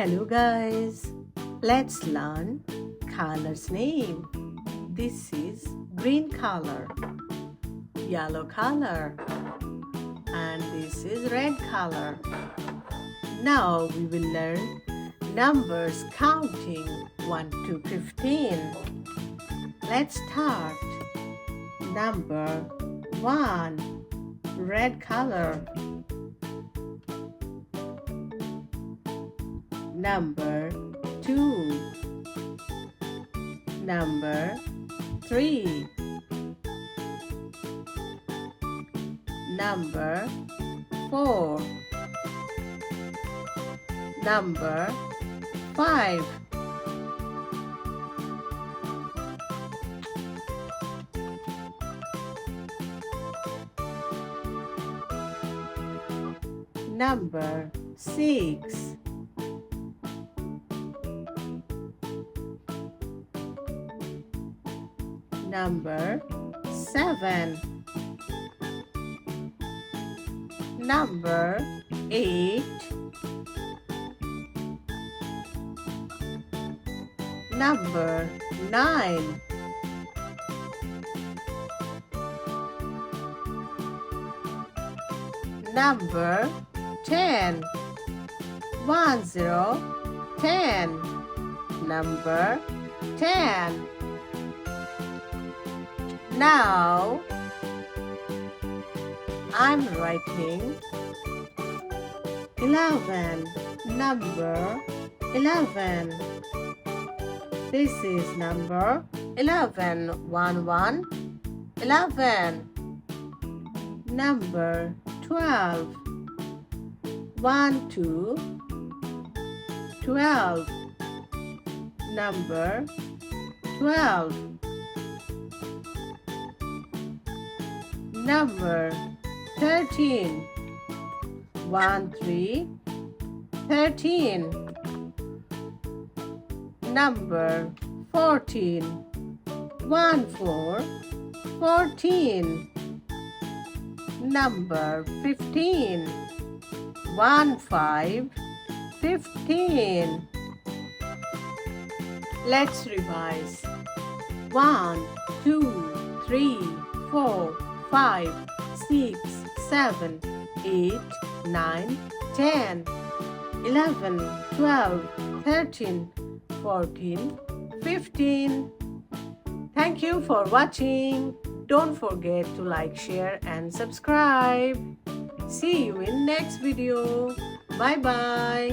Hello guys, let's learn color's name. This is green color, yellow color, and this is red color. Now we will learn numbers counting 1 to 15. Let's start. Number 1, red color. Number 2, number 3, number 4, number 5, number 6, number 7, number 8, number 9, number 10, 1 0 10, number 10. Now I'm writing 11, number 11. This is number 11, 1 1, 11. Number 12, 1 2, 12. Number 12. Number 13, 1 3, 13. Number 14, 1 4, 14. Number 15, 1 5, 15. Let's revise. 1 2 3 4 5 6 7 8 9 10 11 12 13 14 15. Thank you for watching. Don't forget to like, share and subscribe. See you in next video. Bye bye.